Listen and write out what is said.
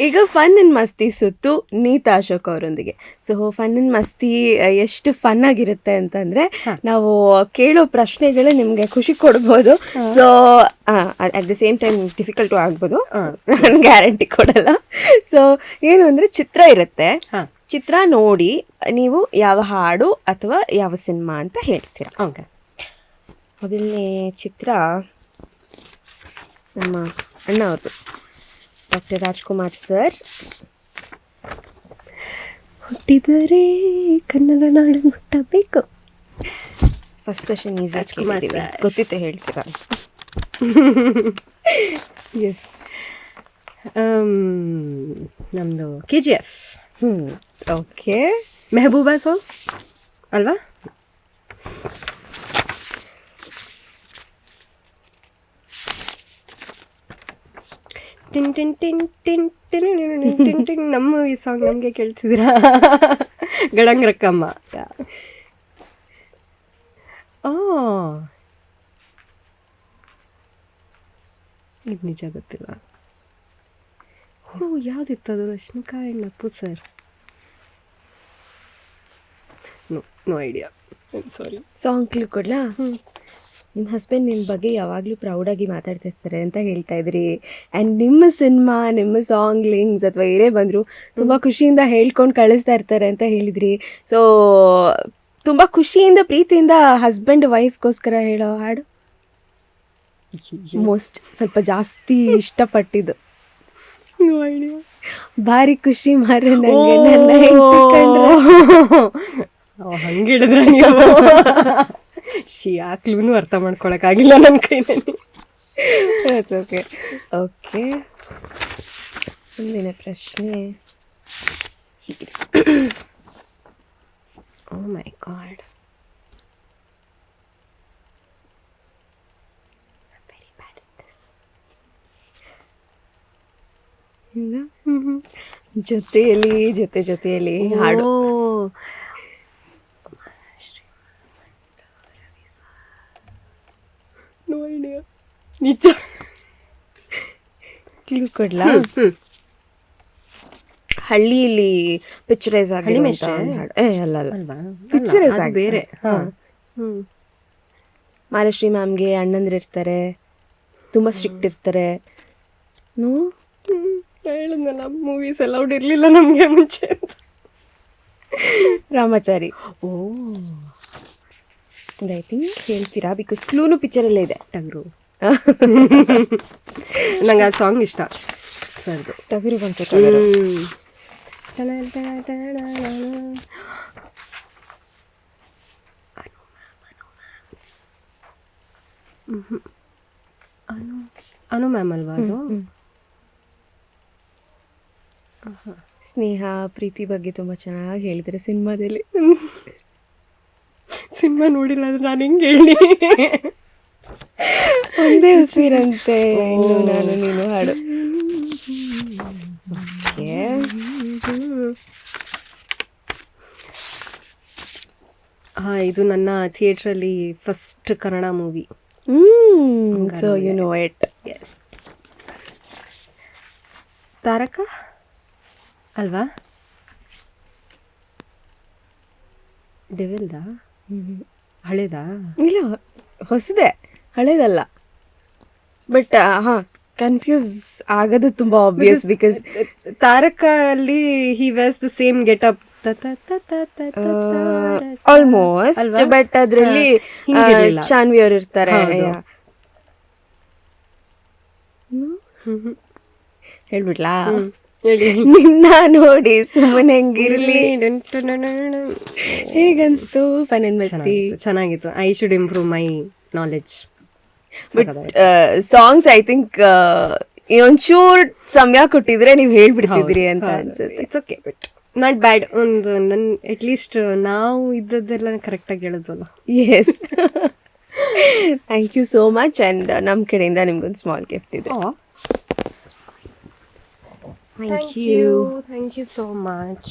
ಈಗ fun and ಮಸ್ತಿ ಸುತ್ತು ನೀತಾ ಅಶೋಕ್ ಅವರೊಂದಿಗೆ. ಸೊ ಫನ್ ಅಂಡ್ ಮಸ್ತಿ ಎಷ್ಟು ಫನ್ ಆಗಿರುತ್ತೆ ಅಂತಂದ್ರೆ ನಾವು ಕೇಳೋ ಪ್ರಶ್ನೆಗಳು ನಿಮ್ಗೆ ಖುಷಿ ಕೊಡ್ಬೋದು. So at the same time difficult ಆಗ್ಬೋದು, ನಾನು ಗ್ಯಾರಂಟಿ ಕೊಡಲ್ಲ. ಸೊ ಏನು ಅಂದ್ರೆ ಚಿತ್ರ ಇರುತ್ತೆ, ಚಿತ್ರ ನೋಡಿ ನೀವು ಯಾವ ಹಾಡು ಅಥವಾ ಯಾವ ಸಿನಿಮಾ ಅಂತ ಹೇಳ್ತೀರಾ. ಓಕೆ. ಮೊದಲನೇ ಚಿತ್ರ ನಮ್ಮ ಅಣ್ಣ ಅವ್ರದ್ದು, ಡಾಕ್ಟರ್ ರಾಜ್ಕುಮಾರ್ ಸರ್. ಹುಟ್ಟಿದರೆ ಕನ್ನಡ ನಾಡು ಮುಟ್ಟಬೇಕು. First question is Rajkumar sir ಗೊತ್ತಿತ್ತು ಹೇಳ್ತೀರಾ? ಎಸ್, ನಮ್ಮದು KGF. ಓಕೆ. ಮೆಹಬೂಬಾ ಸಾಂಗ್ ಅಲ್ವಾ? Tin tin tin tin tin tin tin ನಮ್ಮ ಈ ಸಾಂಗ್ ನಮಗೆ ಕೇಳ್ತಿದ್ದೀರಾ? ಗಡಂಗ್ ರಕ್ಕಮ್ಮ. ಇದು ನಿಜ ಗೊತ್ತಿಲ್ಲ. ಯಾವುದಿತ್ತದು? Rashmika and Appu sir. No idea, sorry. Song clue ಕೊಡ್ಲಾ? ನಿಮ್ಮ ಹಸ್ಬೆಂಡ್ ನಿಮ್ಮ ಬಗ್ಗೆ ಯಾವಾಗಲೂ ಪ್ರೌಡಾಗಿ ಮಾತಾಡ್ತಿರ್ತಾರೆ ಅಂತ ಹೇಳ್ತಾ ಇದ್ರಿ. ಆ್ಯಂಡ್ ನಿಮ್ಮ ಸಿನಿಮಾ, ನಿಮ್ಮ ಸಾಂಗ್ ಲಿಂಕ್ಸ್ ಅಥವಾ ಏನೇ ಬಂದರೂ ತುಂಬ ಖುಷಿಯಿಂದ ಹೇಳ್ಕೊಂಡು ಕಳಿಸ್ತಾ ಇರ್ತಾರೆ ಅಂತ ಹೇಳಿದ್ರಿ. ಸೊ ತುಂಬ ಖುಷಿಯಿಂದ ಪ್ರೀತಿಯಿಂದ ಹಸ್ಬೆಂಡ್ ವೈಫ್ಗೋಸ್ಕರ ಹೇಳೋ ಹಾಡು, ಮೋಸ್ಟ್ ಸ್ವಲ್ಪ ಜಾಸ್ತಿ ಇಷ್ಟಪಟ್ಟಿದ್ದು. No idea. ಭಾರಿ ಖುಷಿ ಮಾರು ನನಗೆ ನನ್ನ ಹೆಂಡತಿ ಕಂಡ್ರೆ. ಹಂಗೆ ಹೇಳಿದ್ರೆ ನೀವು ಯಾಕ್ಲೂ ಅರ್ಥ ಮಾಡ್ಕೊಳಕ್ಕಾಗಿಲ್ಲ ನನ್ನ ಕೈನಲ್ಲಿ. Okay okay. ಮುಂದಿನ ಪ್ರಶ್ನೆ. Oh my god, very bad at this. ಜೊತೆಯಲ್ಲಿ ಜೊತೆಯಲ್ಲಿ ಹಾಡು. No idea. ನಿಜ ಕ್ಲೂ ಕೊಡ್ಲಾ? ಹಳ್ಳಿಯಲ್ಲಿ ಪಿಕ್ಚರೈಸ್ ಆಗಿ ಹಾಡು. ಅಲ್ಲ ಪಿಕ್ಚರೈಸ್ ಆಗಿ ಬೇರೆ. ಮಾಲಾಶ್ರೀ ಮ್ಯಾಮ್ಗೆ ಅಣ್ಣಂದ್ರು ಇರ್ತಾರೆ, ತುಂಬ ಸ್ಟ್ರಿಕ್ಟ್ ಇರ್ತಾರೆ. ಹೇಳಿದ್ನಲ್ಲ, ಮೂವೀಸ್ ಅಲೌಡ್ ಇರಲಿಲ್ಲ ನಮಗೆ ಮುಂಚೆ ಅಂತ. ರಾಮಾಚಾರಿ. ಓ, ಐ ಥಿಂಕ್ ಹೇಳ್ತೀರಾ, ಬಿಕಾಸ್ ಕ್ಲೂನು ಪಿಕ್ಚರಲ್ಲೇ ಇದೆ. ಟಗರು. ನಂಗೆ ಆ ಸಾಂಗ್ ಇಷ್ಟ ಸರ್ದು. ಟಗರು ಬಂತು. ಅನು ಮ್ಯಾಮ್ ಅಲ್ವಾ ಅದು? ಸ್ನೇಹ ಪ್ರೀತಿ ಬಗ್ಗೆ ತುಂಬ ಚೆನ್ನಾಗಿ ಹೇಳಿದರೆ ಸಿನಿಮಾದಲ್ಲಿ. ಸಿನಿಮಾ ನೋಡಿಲ್ಲ ಅಂದ್ರೆ ನಾನು ಹೆಂಗೆ ಹೇಳಿ? ಒಂದೇ ಉಸಿರಂತೆ ಇನ್ನು ನಾನು ನೀನು ಹಾಡು. ಓಕೆ. ಇದು ನನ್ನ ಥಿಯೇಟ್ರಲ್ಲಿ first Kannada movie. So you know it. Yes. Tarak ಅಲ್ವಾ? ಡೆವಿಲ್ದಾ? ಹಳೇದಾ? ಇಲ್ಲ, ಹೊಸದೇ, ಹಳೇದಲ್ಲ. ಬಟ್ ಕನ್ಫ್ಯೂಸ್ ಆಗೋದು ತುಂಬ ಆಬ್ವಿಯಸ್, ಬಿಕಾಸ್ ತಾರಕ ಅಲ್ಲಿ he wears the same getup almost. But ಅದರಲ್ಲಿ ಶಾನ್ವಿ ಅವ್ರು ಇರ್ತಾರೆ. ಹೇಳ್ಬಿಡ್ಲಾ? ನಿನ್ನ ನೋಡಿ ಸುಮ್ಮನೆ ಹೆಂಗಿರ್ಲಿ. ಹೇಗನ್ಸ್ತು ಫನ್ ಅಂಡ್ ಮಸ್ತಿ? ಚೆನ್ನಾಗಿತ್ತು. I should improve my knowledge. But songs I think ಒಂಚೂರು ಸಮಯ ಕೊಟ್ಟಿದ್ರೆ ನೀವು ಹೇಳ್ಬಿಡ್ತಿದ್ರಿ ಅಂತ ಅನ್ಸುತ್ತೆ. It's okay, but not bad. ಒಂದು ನನ್ನ ಅಟ್ಲೀಸ್ಟ್ ನಾವು ಇದ್ದದ್ದೆಲ್ಲ ಕರೆಕ್ಟಾಗಿ ಹೇಳಿದ್ವಲ್ಲ. Yes, thank you so much. And ನಮ್ಮ ಕಡೆಯಿಂದ ನಿಮ್ಗೊಂದು ಸ್ಮಾಲ್ ಗಿಫ್ಟ್ ಇದೆ. Thank you so much.